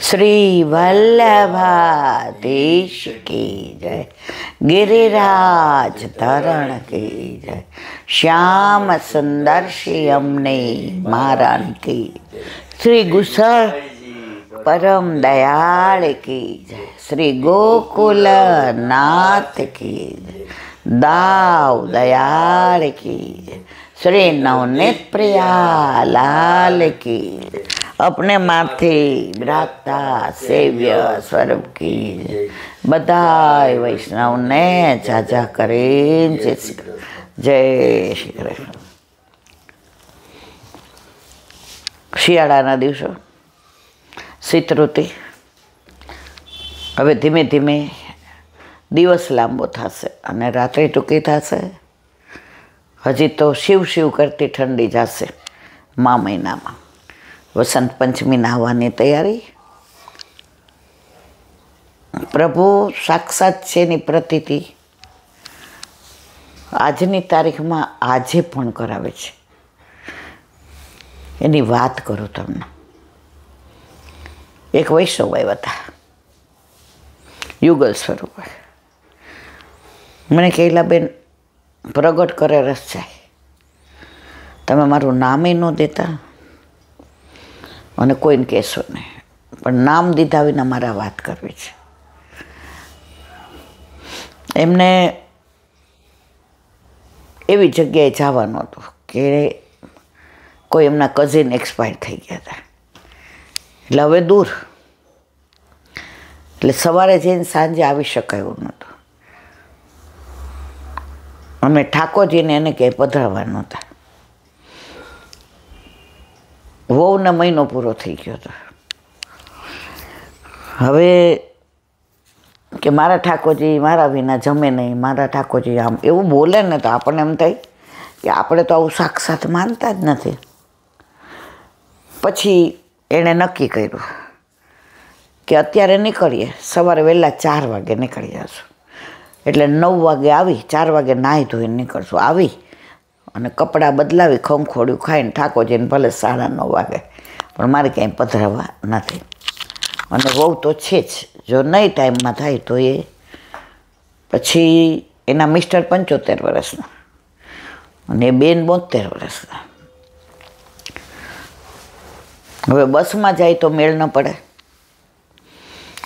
श्री वल्लभाधीश की जय, गिरिराज धरण की जय, श्याम सुंदर श्यामने महाराण की, श्री गुसर परम दयाल की जय, श्री गोकुल नाथ की जय, दाव दयाल की जय, श्री नवनीत प्रिया लाल की जय, अपने माथे बिराजता सेव्य स्वरूप की बधाई वैष्णव ने जाजा करे जय श्री कृष्ण। શિયાળાના દિવસો, શીત ઋતુ. હવે ધીમે ધીમે દિવસ લાંબો થશે અને રાત્રે ટૂંકી થશે. હજી તો શિવ શિવ કરતી ઠંડી જશે. મા મહિનામાં વસંત પંચમીના આવવાની તૈયારી. પ્રભુ સાક્ષાત છે એની પ્રતીતિ આજની તારીખમાં આજે પણ કરાવે છે. એની વાત કરું તમને. એક વૈષ્ણવ આવ્યા હતા, યુગલ સ્વરૂપ. મને કહેલા, બેન પ્રગટ કરે રસ જાય, તમે મારું નામે ન દેતા અને કોઈને કહેશો નહીં, પણ નામ દીધા વિના મારા વાત કરવી છે. એમને એવી જગ્યાએ જવાનું હતું કે કોઈ એમના કઝિન એક્સપાયર થઈ ગયા હતા, એટલે હવે દૂર, એટલે સવારે જઈને સાંજે આવી શકાય એવું નહોતું. અમે ઠાકોરજીને એને ક્યાંય પધરાવવા નહોતા. વહુને મહિનો પૂરો થઈ ગયો હતો. હવે કે મારા ઠાકોરજી મારા વિના જમે નહીં, મારા ઠાકોરજી આમ એવું બોલે ને તો આપણને એમ થાય કે આપણે તો આવું સાક્ષાત માનતા જ નથી. પછી એણે નક્કી કર્યું કે અત્યારે નીકળીએ, સવારે વહેલા 4 વાગે નીકળી જશું. એટલે 9 વાગે આવી, 4 વાગે નાહી ધોઈને નીકળશું. આવી અને કપડાં બદલાવી ખંખોડ્યું ખાઈને ઠાકોરજીને ભલે 9:30 વાગે, પણ મારે ક્યાંય પધરાવવા નથી. અને વહુ તો છે જ, જો નહીં ટાઈમમાં થાય તો એ પછી એના મિસ્ટર 75 વર્ષના અને એ બેન 72 વર્ષના. હવે બસમાં જાય તો મેળ ન પડે,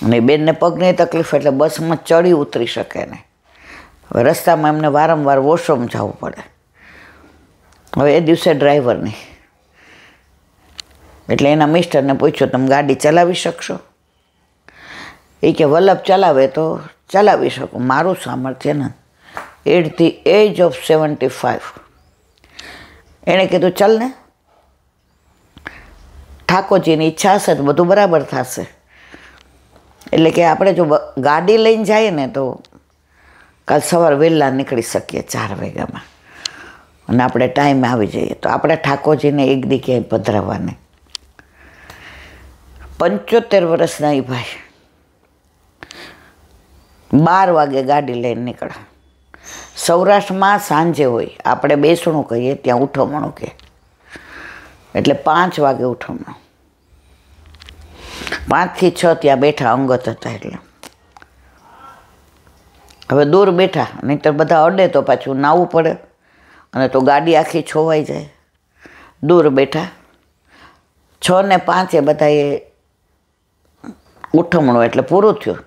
અને બેનને પગની તકલીફ એટલે બસમાં ચડી ઉતરી શકે નહીં. હવે રસ્તામાં એમને વારંવાર વોશરૂમ જવું પડે. હવે એ દિવસે ડ્રાઈવર નહીં, એટલે એના મિસ્ટરને પૂછ્યું, તમે ગાડી ચલાવી શકશો? એ કે વલ્લભ ચલાવે તો ચલાવી શકું, મારું સામર્થ્ય નથી. એટ ધી એજ ઓફ 75 એણે કીધું ચાલ ને, ઠાકોરજીની ઈચ્છા હશે તો બધું બરાબર થશે. એટલે કે આપણે જો ગાડી લઈને જઈએ ને તો કાલ સવાર વહેલા નીકળી શકીએ 4 વાગ્યામાં, અને આપણે ટાઈમે આવી જઈએ તો આપણે ઠાકોરજીને એક દી ક્યાંય પધરાવવા નહીં. 75 વર્ષના એ ભાઈ 12 વાગે ગાડી લઈને નીકળ્યા. સૌરાષ્ટ્રમાં સાંજે હોય, આપણે બેસણું કહીએ, ત્યાં ઉઠમણું કહે, એટલે 5 વાગે ઉઠમણું. 5 થી 6 ત્યાં બેઠા અંગત હતા. એટલે હવે દૂર બેઠા, નહીંતર બધા અડે તો પાછું નાવું પડે, અને તો ગાડી આખી છોવાઈ જાય. દૂર બેઠા 6 ને 5 એ બધાએ ઉઠમણું એટલે પૂરું થયું.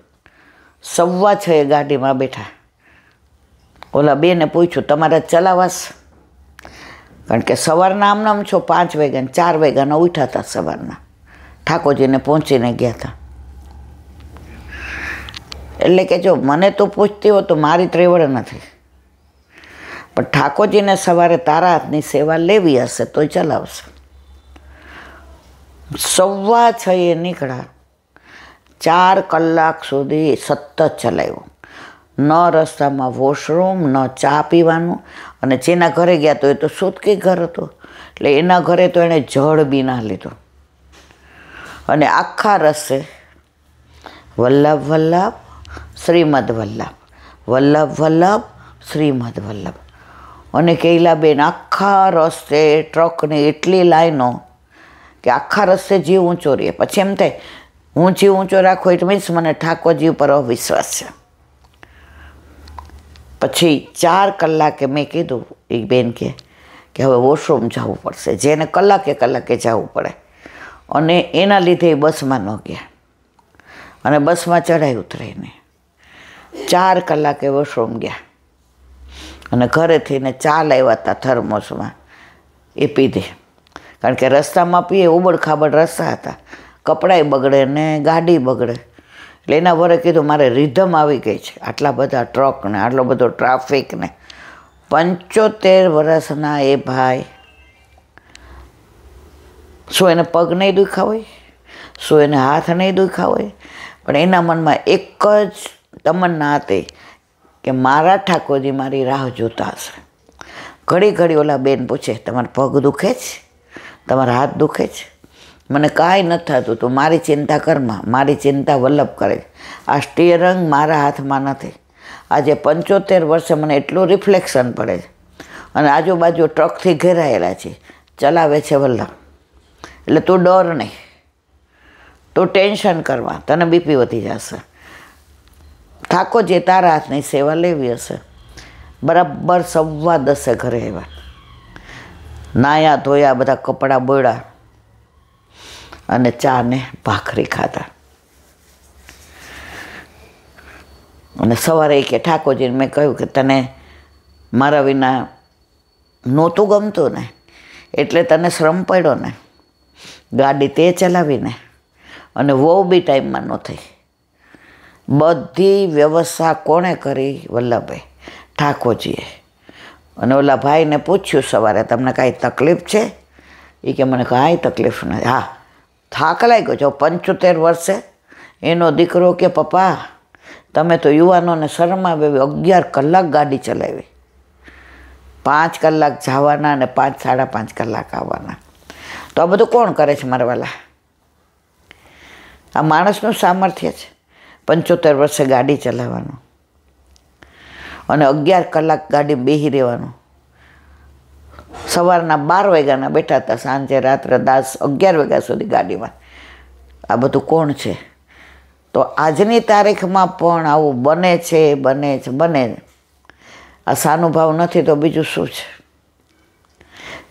6:15 ગાડીમાં બેઠા. ઓલા બેને પૂછ્યું, તમારે ચલાવાશ? કારણ કે સવારના આમ છો 5 વાગ્યા 4 વાગ્યાના ઉઠ્યા હતા સવારના, ઠાકોરજીને પહોંચીને ગયા હતા. એટલે કે જો મને તો પૂછતી હો તો મારી ત્રેવડ નથી, પણ ઠાકોરજીને સવારે તારા હાથની સેવા લેવી હશે તો ચલાવશે. 6:15 નીકળ્યા, 4 કલાક સુધી સતત ચલાવ્યું. ન રસ્તામાં વોશરૂમ, ન ચા પીવાનું. અને જેના ઘરે ગયા તો એ તો સુતકી ઘર હતું, એટલે એના ઘરે તો એણે જળ બી ના લીધું. અને આખા રસ્તે વલ્લભ વલ્લભ શ્રીમદ વલ્લભ, વલ્લભ વલ્લભ શ્રીમદ વલ્લભ. અને કૈલાબેન આખા રસ્તે ટ્રકની એટલી લાઈનો કે આખા રસ્તે જીવ ઊંચો રહે. પછી એમ થાય ઊંચો રાખો ઇટ મીન્સ મને ઠાકોરજી ઉપર અવિશ્વાસ છે. પછી 4 કલાકે મેં કીધું, એ બેન કે હવે વોશરૂમ જવું પડશે, જેને કલાકે જવું પડે. અને એના લીધે એ બસમાં ન ગયા અને બસમાં ચડાઈ ઉતરીને 4 કલાકે વોશરૂમ ગયા અને ઘરેથી ને ચા લાવ્યા હતા થર્મોસમાં, એ પીધી. કારણ કે રસ્તામાં પીએ, ઉબડ ખાબડ રસ્તા હતા, કપડાય બગડે ને ગાડી બગડે. એટલે એના વરે કીધું મારે રિધમ આવી ગઈ છે, આટલા બધા ટ્રક ને આટલો બધો ટ્રાફિક ને. 75 વર્ષના એ ભાઈ, શું એને પગ નહીં દુખ્યા હોય, શું એને હાથ નહીં દુખ્યા હોય, પણ એના મનમાં એક જ તમન્ના હતી કે મારા ઠાકોરજી મારી રાહ જોતા હશે. ઘડી ઓલા બેન પૂછે, તમારા પગ દુખે છે, તમારા હાથ દુખે છે? મને કાંઈ નથી થતું, તું મારી ચિંતા કરમાં, મારી ચિંતા વલ્લભ કરે. આ સ્ટીયરિંગ મારા હાથમાં નથી. આજે 75 વર્ષે મને એટલું રિફ્લેક્શન પડે છે અને આજુબાજુ ટ્રકથી ઘેરાયેલા છે, ચલાવે છે વલ્લભ. એટલે તું ડર નહીં, તું ટેન્શન કરવા, તને બીપી વધી જશે. ઠાકોરજી તારા હાથની સેવા લેવી હશે. બરાબર 10:15 ઘરે આવ્યા, નાયા ધોયા, બધા કપડાં બોળ્યા અને ચા ને ભાખરી ખાધા. અને સવારે કે ઠાકોરજીને મેં કહ્યું કે તને મારા વિના નહોતું ગમતું ને, એટલે તને શ્રમ પડ્યો ને, ગાડી તે ચલાવીને, અને વહુ બી ટાઈમમાં ન થઈ. બધી વ્યવસ્થા કોણે કરી? વલ્લભે, ઠાકોરજીએ. અને ઓલા ભાઈને પૂછ્યું સવારે, તમને કાંઈ તકલીફ છે? એ કે મને કાંઈ તકલીફ નથી. હા, થાક લાગ્યો છો. 75 વર્ષે એનો દીકરો કે પપ્પા તમે તો યુવાનોને શરમાવે, 11 કલાક ગાડી ચલાવી, 5 કલાક જવાના અને 5 સાડા 5 કલાક આવવાના. તો આ બધું કોણ કરે છે મારા વાલા? આ માણસનું સામર્થ્ય છે 75 વર્ષે ગાડી ચલાવવાનું અને 11 કલાક ગાડી બેસી રહેવાનું. સવારના 12 વાગ્યાના બેઠા હતા, સાંજે રાત્રે 11 વાગ્યા સુધી ગાડીમાં. આ બધું કોણ છે? તો આજની તારીખમાં પણ આવું બને છે. આ સાનુભાવ નથી તો બીજું શું છે?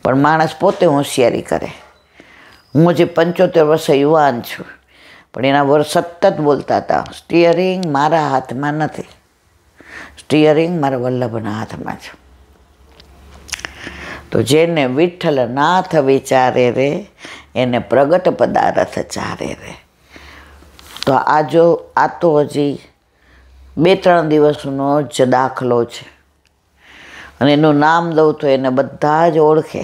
પણ માણસ પોતે હોશિયારી કરે. હું જે 75 વર્ષે યુવાન છું, પણ એના વર સતત બોલતા હતા, સ્ટીયરિંગ મારા હાથમાં નથી, સ્ટીયરિંગ મારા વલ્લભના હાથમાં છે. તો જેને વિઠ્ઠલ નાથ વિચારે રે, એને પ્રગટ પદાર્થ ચારે રે. તો આ તો હજી 2-3 દિવસનો જ દાખલો છે. અને એનું નામ દઉં તો એને બધા જ ઓળખે,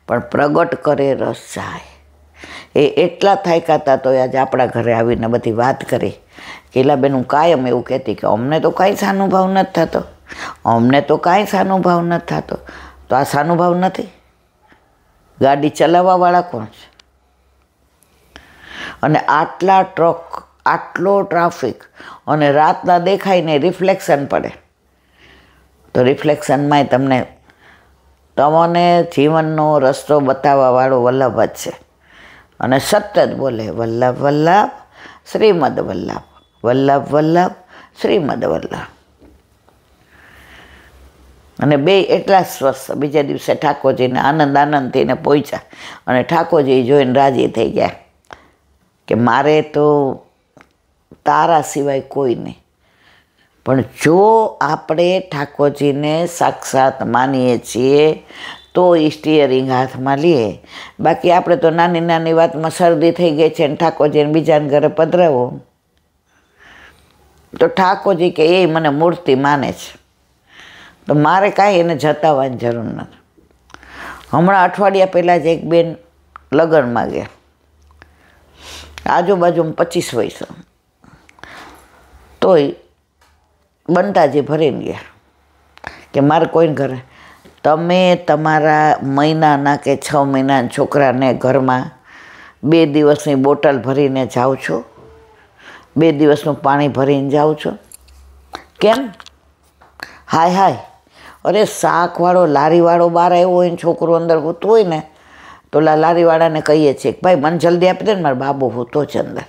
પણ પ્રગટ કરે રસ જાય. એ એટલા થાક્યા હતા તો આજે આપણા ઘરે આવીને બધી વાત કરી. કેલાબેન હું કાયમ એવું કહેતી કે અમને તો કાંઈ સાનુભાવ નથી થતો, અમને તો કાંઈ સાનુભાવ નથી થતો. તો આ સાનુભાવ નથી? ગાડી ચલાવવાવાળા કોણ છે? અને આટલા ટ્રક, આટલો ટ્રાફિક, અને રાતના દેખાય ને રિફ્લેક્શન પડે. તો રિફ્લેક્શનમાં તમને જીવનનો રસ્તો બતાવવાવાળો વલ્લભ જ છે. અને સતત બોલે વલ્લભ વલ્લભ શ્રીમદ વલ્લભ, વલ્લભ વલ્લભ શ્રીમદ વલ્લભ. અને બે એટલા સ્વસ્થ. બીજા દિવસે ઠાકોરજીને આનંદથી ને પહોંચ્યા અને ઠાકોરજી જોઈને રાજી થઈ ગયા કે મારે તો તારા સિવાય કોઈ નહીં. પણ જો આપણે ઠાકોરજીને સાક્ષાત માનીએ છીએ તો એ સ્ટીયરિંગ હાથમાં લઈએ. બાકી આપણે તો નાની નાની વાતમાં શરદી થઈ ગઈ છે ને ઠાકોરજીને બીજાને ઘરે પધરાવો તો ઠાકોરજી કે એ મને મૂર્તિ માને છે, તો મારે કાંઈ એને જતાવવાની જરૂર નથી. હમણાં અઠવાડિયા પહેલાં જ એક બેન લગ્નમાં ગયા, આજુબાજુમાં 25 વર્ષ, તોય બંટાજી ભરીને ગયા કે મારે કોઈને ઘરે. તમે તમારા મહિનાના કે 6 મહિનાના છોકરાને ઘરમાં 2 દિવસની બોટલ ભરીને જાઓ છો, 2 દિવસનું પાણી ભરીને જાઓ છો, કેમ? હાય અરે શાકવાળો લારીવાળો બહાર આવ્યો હોય ને છોકરો અંદર સૂતું હોય ને તો લારીવાળાને કહીએ છીએ કે ભાઈ મને જલ્દી આપી દે ને, મારો બાબુ સૂતો છે અંદર.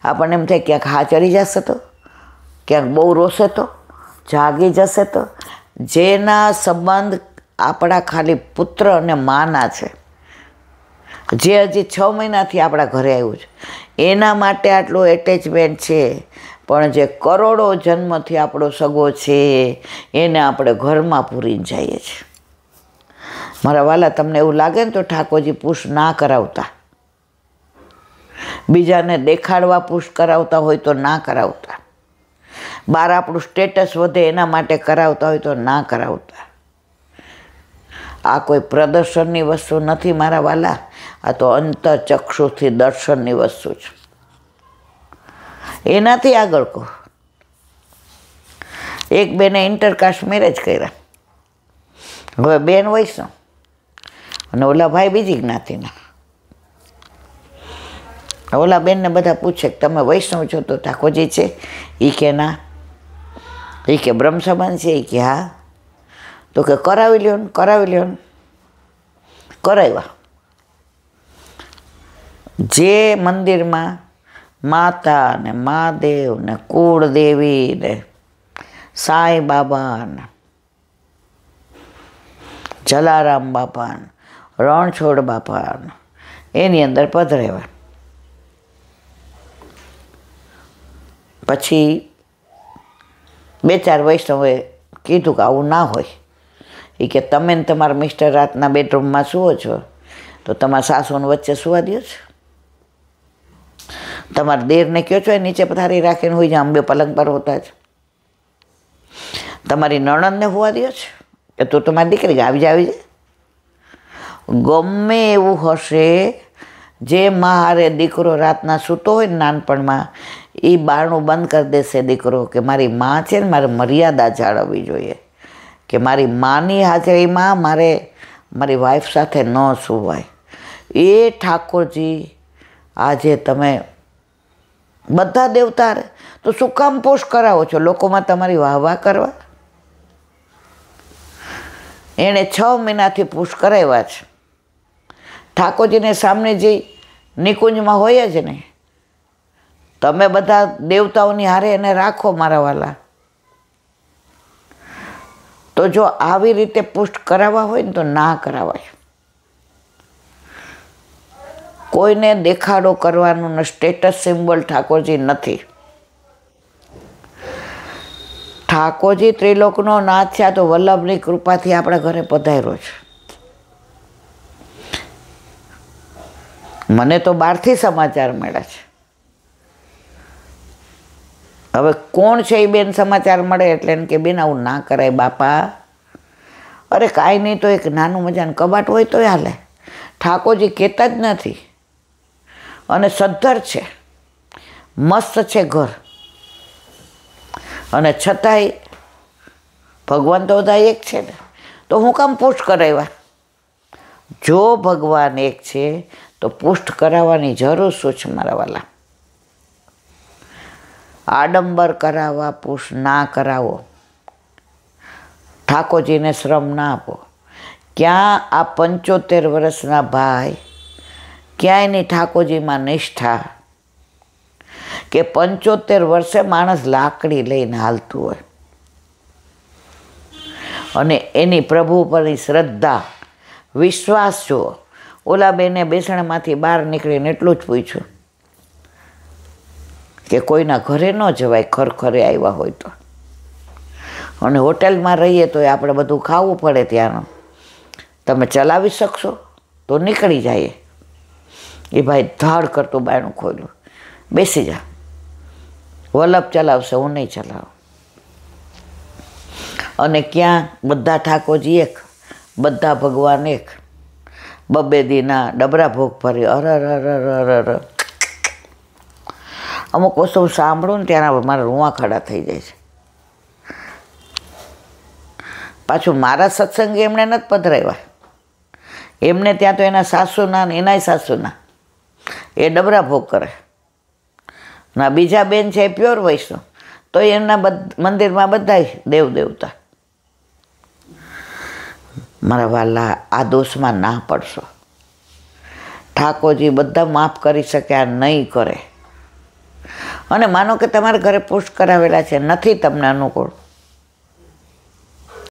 આપણને એમ થાય ક્યાંક હા ચડી જશે તો, ક્યાંક બહુ રોશે તો, જાગી જશે તો. જેના સંબંધ આપણા ખાલી પુત્ર અને માના છે, જે હજી 6 મહિનાથી આપણા ઘરે આવ્યું છે, એના માટે આટલું એટેચમેન્ટ છે. પણ જે કરોડો જન્મથી આપણો સગો છે એને આપણે ઘરમાં પૂરીને જઈએ છીએ. મારા વાલા, તમને એવું લાગે ને તો ઠાકોરજી પુશ ના કરાવતા, બીજાને દેખાડવા પુશ કરાવતા હોય તો ના કરાવતા, બહાર આપણું સ્ટેટસ વધે એના માટે કરાવતા હોય તો ના કરાવતા. આ કોઈ પ્રદર્શનની વસ્તુ નથી મારા વાલા, આ તો અંતરચક્ષુથી દર્શનની વસ્તુ છે. એનાથી આગળ કહો. એક બેને ઇન્ટરકાસ્ટ મેરેજ કર્યા, હવે બેન વૈષ્ણવ અને ઓલા ભાઈ બીજી જ્ઞાતિના. ઓલા બેનને બધા પૂછે કે તમે વૈષ્ણવ છો તો ઠાકોરજી છે? એ કે ના. એ કે બ્રહ્મ સમાન છે? એ કે હા. તો કે કરાવી લ્યો ને, કરાવી લ્યો ને. કરાવ્યા. જે મંદિરમાં માતા ને મહાદેવ ને કુળદેવી ને સાંઈ બાબા ને જલારામ બાપા ને રણછોડ બાપા ને એની અંદર પધરાવ્યા. પછી 2-4 વૈષ્ણવે કીધું કે આવું ના હોય. એ કે તમે ને તમારા મિસ્ટર રાતના બેડરૂમમાં સુવો છો તો તમારા સાસુને વચ્ચે સુવા દો છો? તમારા દેરને કહો છો એ નીચે પથારી રાખીને હોઈ જાય, અંબે પલંગ પર હોતા છે? તમારી નણંદને હોવા દો છો કે તું તમારી દીકરી આવી જાય? ગમે એવું હશે, જે મારે દીકરો રાતના સૂતો હોય ને નાનપણમાં, એ બારણું બંધ કરી દેશે દીકરો કે મારી માં છે ને મારે મર્યાદા જાળવવી જોઈએ, કે મારી માની હાજરીમાં મારે મારી વાઈફ સાથે ન સુવાય. એ ઠાકોરજી આજે તમે બધા દેવતા તો શું કામ પુશ કરાવો છો? લોકોમાં તમારી વાહ કરવા? એણે 6 મહિનાથી પુશ કરાવ્યા છે. ઠાકોરજીને સામને જઈ નિકુંજમાં હોય જ ને. તમે બધા દેવતાઓની હારે એને રાખો મારા વાલા. તો જો આવી રીતે પુષ્ટ કરાવવા હોય ને તો ના કરાવાય. કોઈને દેખાડો કરવાનું સ્ટેટસ સિમ્બોલ ઠાકોરજી નથી. ઠાકોરજી ત્રિલોકનો નાથ છે, તો વલ્લભની કૃપાથી આપણા ઘરે પધાર્યો છે. મને તો બહારથી સમાચાર મળ્યા છે. હવે કોણ છે એ બેન સમાચાર મળે એટલે એને કે બેન આવું ના કરાય બાપા. અરે કાંઈ નહીં તો એક નાનું મજાનું કબાટ હોય તો હાલે. ઠાકોરજી કહેતા જ નથી. અને સદ્ધર છે, મસ્ત છે ઘર, અને છતાંય ભગવાન તો બધા એક છે ને, તો હું કામ પુષ્ટ કરાવ્યા? જો ભગવાન એક છે તો પુષ્ટ કરાવવાની જરૂર શું છે મારા વાલા? આડંબર કરાવવા પુષ્ટ ના કરાવો. ઠાકોરજીને શ્રમ ના આપો. ક્યાં આ 75 વર્ષના ભાઈ, ક્યાંય નહીં ઠાકોરજીમાં નિષ્ઠા, કે 75 વર્ષે માણસ લાકડી લઈને હાલતું હોય અને એની પ્રભુ પરની શ્રદ્ધા, વિશ્વાસ જુઓ. ઓલા બેને બેસણમાંથી બહાર નીકળીને એટલું જ પૂછ્યું કે કોઈના ઘરે ન જવાય ખરખરે આવ્યા હોય તો, અને હોટલમાં રહીએ તો આપણે બધું ખાવું પડે ત્યાંનું. તમે ચલાવી શકશો તો નીકળી જાય. એ ભાઈ ધાડ કરતો બાયણું ખોલ્યું, બેસી જા, વલ્લભ ચલાવશે, હું નહીં ચલાવું. અને ક્યાં બધા ઠાકોરજી એક, બધા ભગવાન એક. 2 દીના ડબરા ભોગ ભરી. અર અમુક વસ્તુ સાંભળું ને ત્યાંના મારા રૂંવા ખડા થઈ જાય છે. પાછું મારા સત્સંગે એમણે નથી પધરાવ્યા. એમને ત્યાં તો એના સાસુના ને એનાય સાસુના એ ડબરા ભોગ કરે. ના બીજા બેન છે એ પ્યોર વૈષ્ણવ, તો એમના મંદિરમાં બધા દેવ દેવતા. મારા વાલા, આ દોષમાં ના પડશો. ઠાકોરજી બધા માફ કરી શકે, આ નહીં કરે. અને માનો કે તમારા ઘરે પુશ કરાવેલા છે, નથી તમને અનુકૂળ,